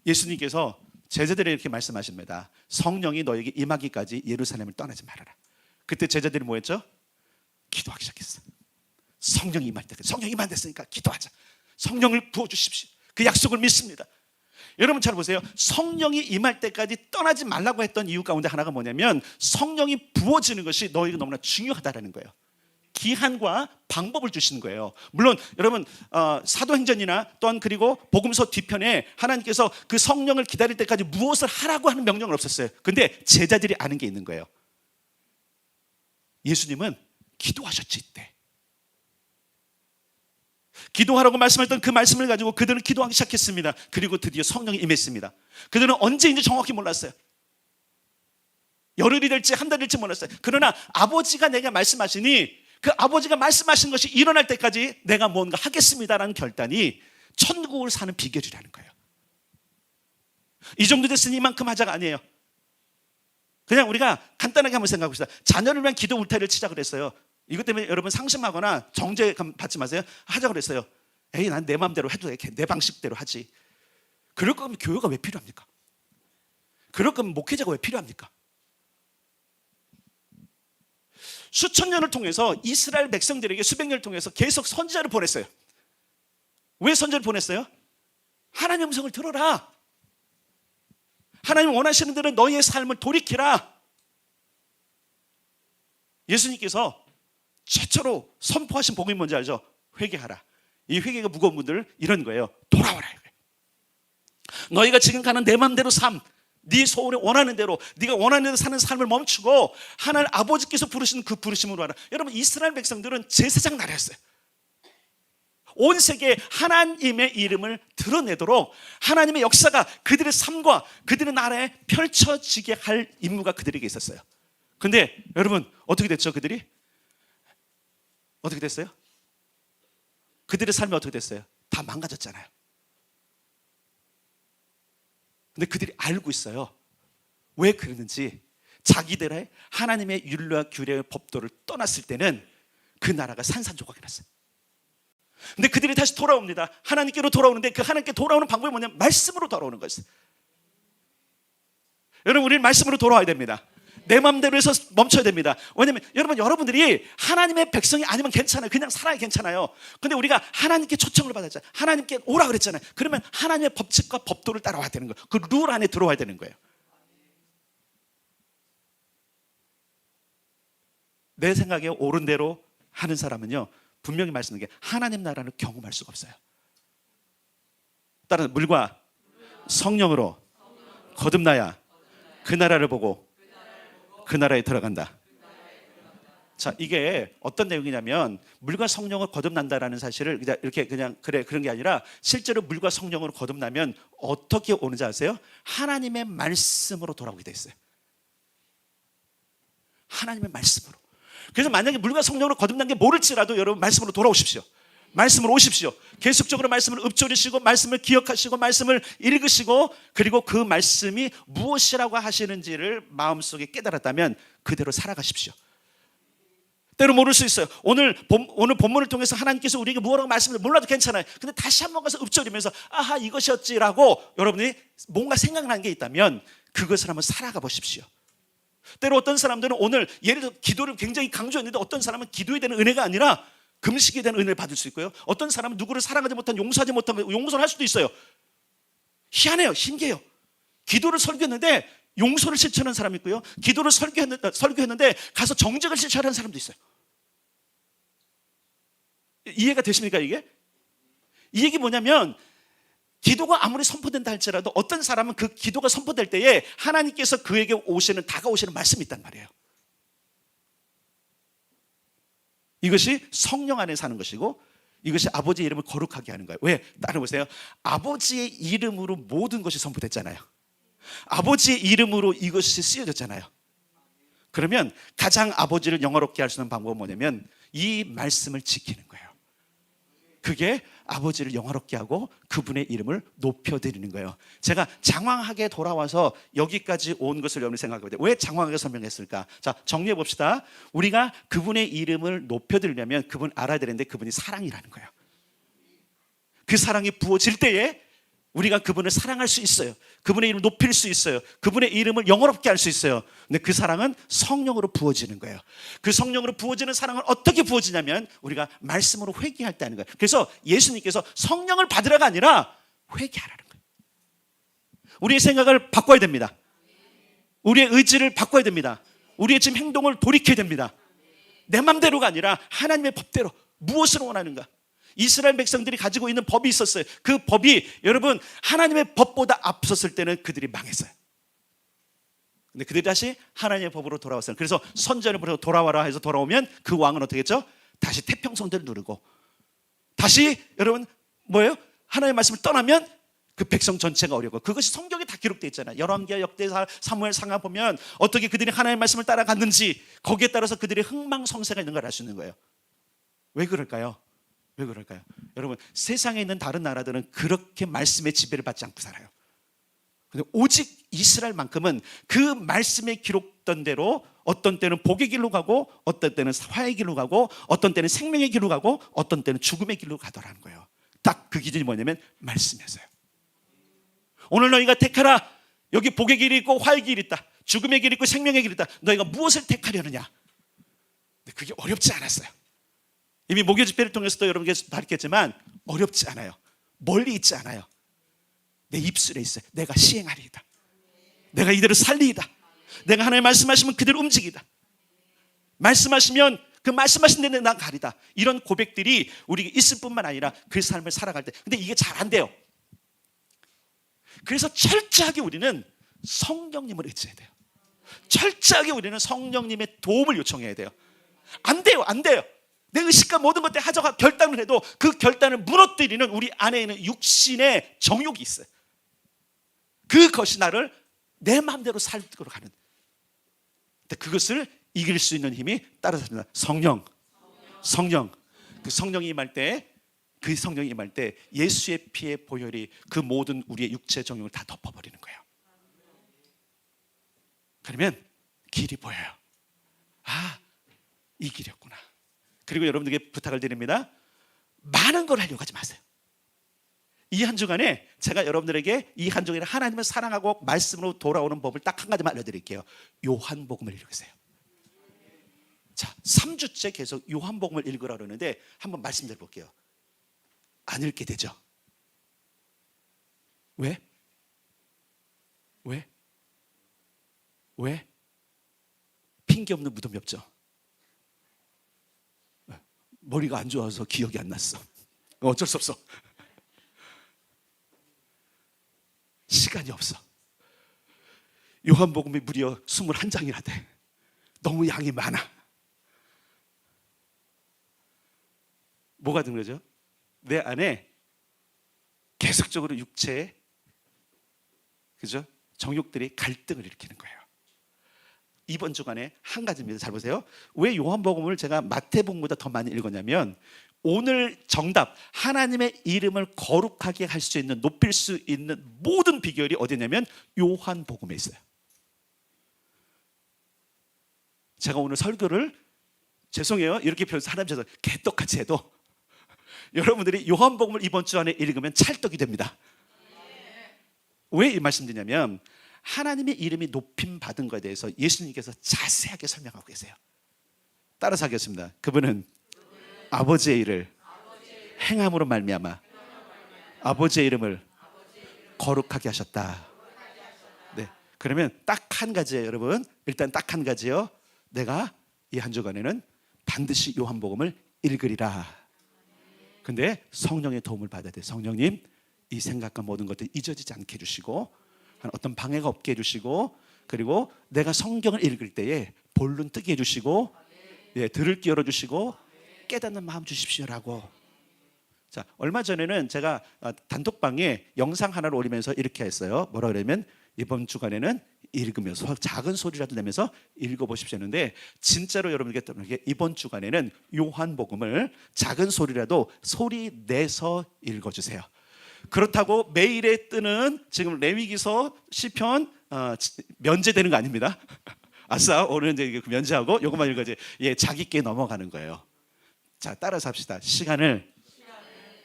예수님께서 제자들에게 이렇게 말씀하십니다. 성령이 너에게 임하기까지 예루살렘을 떠나지 말아라. 그때 제자들이 뭐 했죠? 기도하기 시작했어. 성령이 임할 때까지. 성령이 임한댔으니까 기도하자. 성령을 부어주십시오. 그 약속을 믿습니다. 여러분 잘 보세요. 성령이 임할 때까지 떠나지 말라고 했던 이유 가운데 하나가 뭐냐면 성령이 부어지는 것이 너에게 너무나 중요하다는 거예요. 기한과 방법을 주시는 거예요. 물론 여러분, 사도행전이나 또한 그리고 복음서 뒤편에 하나님께서 그 성령을 기다릴 때까지 무엇을 하라고 하는 명령은 없었어요. 근데 제자들이 아는 게 있는 거예요. 예수님은 기도하셨지 이때. 기도하라고 말씀했던 그 말씀을 가지고 그들은 기도하기 시작했습니다. 그리고 드디어 성령이 임했습니다. 그들은 언제인지 정확히 몰랐어요. 열흘이 될지 한 달이 될지 몰랐어요. 그러나 아버지가 내게 말씀하시니 그 아버지가 말씀하신 것이 일어날 때까지 내가 뭔가 하겠습니다라는 결단이 천국을 사는 비결이라는 거예요. 이 정도 됐으니 이만큼 하자가 아니에요. 그냥 우리가 간단하게 한번 생각해 봅시다. 자녀를 위한 기도 울타리를 치자 그랬어요. 이것 때문에 여러분 상심하거나 정죄 받지 마세요. 하자 그랬어요. 에이, 난 내 마음대로 해도 돼. 내 방식대로 하지. 그럴 거면 교회가 왜 필요합니까? 그럴 거면 목회자가 왜 필요합니까? 수천 년을 통해서 이스라엘 백성들에게 수백 년을 통해서 계속 선지자를 보냈어요. 왜 선지자를 보냈어요? 하나님의 음성을 들어라. 하나님 원하시는 대로 너희의 삶을 돌이키라. 예수님께서 최초로 선포하신 복음이 뭔지 알죠? 회개하라. 이 회개가 무거운 분들 이런 거예요. 돌아와라. 너희가 지금 가는 내 맘대로 삶, 네 소원에 원하는 대로, 네가 원하는 대로 사는 삶을 멈추고 하나님 아버지께서 부르시는 그 부르심으로 하라. 여러분, 이스라엘 백성들은 제사장 나라였어요. 온 세계에 하나님의 이름을 드러내도록 하나님의 역사가 그들의 삶과 그들의 나라에 펼쳐지게 할 임무가 그들에게 있었어요. 근데 여러분 어떻게 됐죠? 그들이? 어떻게 됐어요? 그들의 삶이 어떻게 됐어요? 다 망가졌잖아요. 근데 그들이 알고 있어요. 왜 그러는지. 자기들의 하나님의 율례와 규례의 법도를 떠났을 때는 그 나라가 산산조각이 났어요. 근데 그들이 다시 돌아옵니다. 하나님께로 돌아오는데 그 하나님께 돌아오는 방법이 뭐냐면 말씀으로 돌아오는 것이에요. 여러분, 우리는 말씀으로 돌아와야 됩니다. 내 마음대로 해서 멈춰야 됩니다. 왜냐면 여러분, 여러분들이 하나님의 백성이 아니면 괜찮아요. 그냥 살아야 괜찮아요. 근데 우리가 하나님께 초청을 받았잖아요. 하나님께 오라 그랬잖아요. 그러면 하나님의 법칙과 법도를 따라와야 되는 거예요. 그 룰 안에 들어와야 되는 거예요. 내 생각에 옳은 대로 하는 사람은요, 분명히 말씀드린 게 하나님 나라를 경험할 수가 없어요. 따라서 물과 성령으로 거듭나야 그 나라를 보고 그 나라에 들어간다. 자, 이게 어떤 내용이냐면 물과 성령을 거듭난다라는 사실을 그냥 이렇게 그냥 그래 그런 게 아니라 실제로 물과 성령으로 거듭나면 어떻게 오는지 아세요? 하나님의 말씀으로 돌아오게 돼 있어요. 하나님의 말씀으로. 그래서 만약에 물과 성령으로 거듭난 게 모를지라도 여러분 말씀으로 돌아오십시오. 말씀으로 오십시오. 계속적으로 말씀을 읊조리시고 말씀을 기억하시고 말씀을 읽으시고 그리고 그 말씀이 무엇이라고 하시는지를 마음속에 깨달았다면 그대로 살아가십시오. 때로 모를 수 있어요. 오늘 본문을 통해서 하나님께서 우리에게 무엇라고 말씀을 몰라도 괜찮아요. 근데 다시 한번 가서 읊조리면서 아하 이것이었지라고 여러분이 뭔가 생각나는 게 있다면 그것을 한번 살아가 보십시오. 때로 어떤 사람들은 오늘 예를 들어 기도를 굉장히 강조했는데 어떤 사람은 기도에 대한 은혜가 아니라 금식에 대한 은혜를 받을 수 있고요. 어떤 사람은 누구를 사랑하지 못한 용서하지 못한 용서를 할 수도 있어요. 희한해요. 신기해요. 기도를 설교했는데 용서를 실천하는 사람이 있고요. 기도를 설교했는데 가서 정직을 실천하는 사람도 있어요. 이해가 되십니까 이게? 이 얘기 뭐냐면 기도가 아무리 선포된다 할지라도 어떤 사람은 그 기도가 선포될 때에 하나님께서 그에게 다가오시는 말씀이 있단 말이에요. 이것이 성령 안에 사는 것이고 이것이 아버지의 이름을 거룩하게 하는 거예요. 왜? 따라보세요. 아버지의 이름으로 모든 것이 선포됐잖아요. 아버지의 이름으로 이것이 쓰여졌잖아요. 그러면 가장 아버지를 영화롭게 할 수 있는 방법은 뭐냐면 이 말씀을 지키는 거예요. 그게 아버지를 영화롭게 하고 그분의 이름을 높여드리는 거예요. 제가 장황하게 돌아와서 여기까지 온 것을 여러분이 생각해보세요. 왜 장황하게 설명했을까? 자, 정리해 봅시다. 우리가 그분의 이름을 높여드리려면 그분 알아야 되는데 그분이 사랑이라는 거예요. 그 사랑이 부어질 때에 우리가 그분을 사랑할 수 있어요. 그분의 이름을 높일 수 있어요. 그분의 이름을 영화롭게 할 수 있어요. 근데 그 사랑은 성령으로 부어지는 거예요. 그 성령으로 부어지는 사랑은 어떻게 부어지냐면 우리가 말씀으로 회개할 때 하는 거예요. 그래서 예수님께서 성령을 받으라가 아니라 회개하라는 거예요. 우리의 생각을 바꿔야 됩니다. 우리의 의지를 바꿔야 됩니다. 우리의 지금 행동을 돌이켜야 됩니다. 내 맘대로가 아니라 하나님의 법대로 무엇을 원하는가? 이스라엘 백성들이 가지고 있는 법이 있었어요. 그 법이 여러분 하나님의 법보다 앞섰을 때는 그들이 망했어요. 근데 그들이 다시 하나님의 법으로 돌아왔어요. 그래서 선지자를 부르고 돌아와라 해서 돌아오면 그 왕은 어떻게 했죠? 다시 태평성대를 누르고 다시 여러분 뭐예요? 하나님의 말씀을 떠나면 그 백성 전체가 어려워. 그것이 성경에 다 기록되어 있잖아요. 열왕기하, 역대하, 사무엘, 상하 보면 어떻게 그들이 하나님의 말씀을 따라갔는지 거기에 따라서 그들의 흥망성쇠가 있는 걸 알 수 있는 거예요. 왜 그럴까요? 왜 그럴까요? 여러분 세상에 있는 다른 나라들은 그렇게 말씀의 지배를 받지 않고 살아요. 근데 오직 이스라엘만큼은 그 말씀에 기록된 대로 어떤 때는 복의 길로 가고 어떤 때는 화의 길로 가고 어떤 때는 생명의 길로 가고 어떤 때는 죽음의 길로 가더라는 거예요. 딱 그 기준이 뭐냐면 말씀이었어요. 오늘 너희가 택하라. 여기 복의 길이 있고 화의 길이 있다. 죽음의 길이 있고 생명의 길이 있다. 너희가 무엇을 택하려느냐? 근데 그게 어렵지 않았어요. 이미 목요 집회를 통해서도 여러분께서 가르쳤지만 어렵지 않아요. 멀리 있지 않아요. 내 입술에 있어요. 내가 시행하리이다. 내가 이대로 살리이다. 내가 하나님 말씀하시면 그대로 움직이다. 말씀하시면 그 말씀하신 데는 난 가리다. 이런 고백들이 우리가 있을 뿐만 아니라 그 삶을 살아갈 때. 근데 이게 잘 안 돼요. 그래서 철저하게 우리는 성령님을 의지해야 돼요. 철저하게 우리는 성령님의 도움을 요청해야 돼요. 안 돼요. 안 돼요. 내 의식과 모든 것들 하자고 결단을 해도 그 결단을 무너뜨리는 우리 안에 있는 육신의 정욕이 있어요. 그것이 나를 내 마음대로 살도록 하는. 그것을 이길 수 있는 힘이 따라섭니다. 성령. 그 성령이 임할 때 예수의 피의 보혈이 그 모든 우리의 육체 정욕을 다 덮어버리는 거예요. 그러면 길이 보여요. 아, 이 길이었구나. 그리고 여러분들에게 부탁을 드립니다. 많은 걸 하려고 하지 마세요. 이 한 주간에 제가 여러분들에게 이 한 주간에 하나님을 사랑하고 말씀으로 돌아오는 법을 딱 한 가지만 알려드릴게요. 요한복음을 읽으세요. 자, 3주째 계속 요한복음을 읽으라 그러는데 한번 말씀드려 볼게요. 안 읽게 되죠? 왜? 핑계 없는 무덤이 없죠? 머리가 안 좋아서 기억이 안 났어. 어쩔 수 없어. 시간이 없어. 요한복음이 무려 21장이나 돼. 너무 양이 많아. 뭐가 든 거죠? 내 안에 계속적으로 육체의 그죠? 정욕들이 갈등을 일으키는 거예요. 이번 주간에 한 가지입니다. 잘 보세요. 왜 요한복음을 제가 마태복음보다 더 많이 읽었냐면 오늘 정답, 하나님의 이름을 거룩하게 할 수 있는, 높일 수 있는 모든 비결이 어디냐면 요한복음에 있어요. 제가 오늘 설교를 죄송해요. 이렇게 사람처럼 개떡같이 해도 여러분들이 요한복음을 이번 주 안에 읽으면 찰떡이 됩니다. 왜 이 말씀드리냐면 하나님의 이름이 높임 받은 것에 대해서 예수님께서 자세하게 설명하고 계세요. 따라서 하겠습니다. 그분은 아버지의 일을 행함으로 말미암아 아버지의 이름을 거룩하게 하셨다. 네. 그러면 딱 한 가지예요, 여러분. 일단 딱 한 가지요. 내가 이 한 주간에는 반드시 요한복음을 읽으리라. 근데 성령의 도움을 받아야 돼요. 성령님, 이 생각과 모든 것들 잊어지지 않게 해주시고, 어떤 방해가 없게 해주시고, 그리고 내가 성경을 읽을 때에 본론 뜨게 해주시고, 예, 들을 귀 열어주시고, 깨닫는 마음 주십시오라고. 자, 얼마 전에는 제가 단톡방에 영상 하나를 올리면서 이렇게 했어요. 뭐라 그러면 이번 주간에는 읽으면서 작은 소리라도 내면서 읽어보십시오 했는데, 진짜로 여러분에게 이번 주간에는 요한복음을 작은 소리라도 소리 내서 읽어주세요. 그렇다고 매일에 뜨는 지금 레위기서 시편 면제되는 거 아닙니다. 아싸, 오늘 이제 면제하고 요것만 읽어야지. 예, 자기께 넘어가는 거예요. 자, 따라서 합시다. 시간을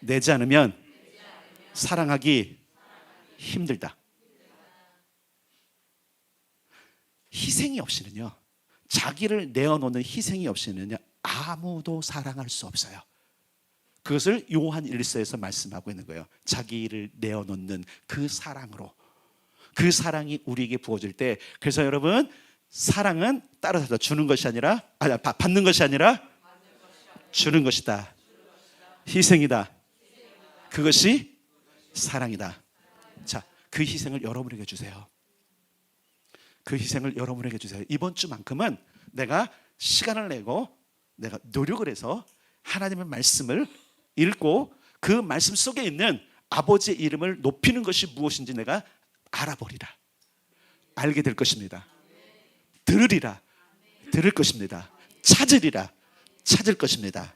내지 않으면 사랑하기 힘들다. 희생이 없이는요, 자기를 내어놓는 희생이 없이는요, 아무도 사랑할 수 없어요. 그것을 요한 1서에서 말씀하고 있는 거예요. 자기를 내어놓는 그 사랑으로, 그 사랑이 우리에게 부어질 때, 그래서 여러분, 사랑은 따라서 주는 것이 아니라, 받는 것이 아니라 주는 것이다. 희생이다. 그것이 사랑이다. 자, 그 희생을 여러분에게 주세요. 그 희생을 여러분에게 주세요. 이번 주만큼은 내가 시간을 내고 내가 노력을 해서 하나님의 말씀을 읽고 그 말씀 속에 있는 아버지의 이름을 높이는 것이 무엇인지 내가 알아보리라. 알게 될 것입니다. 들으리라. 들을 것입니다. 찾으리라. 찾을 것입니다.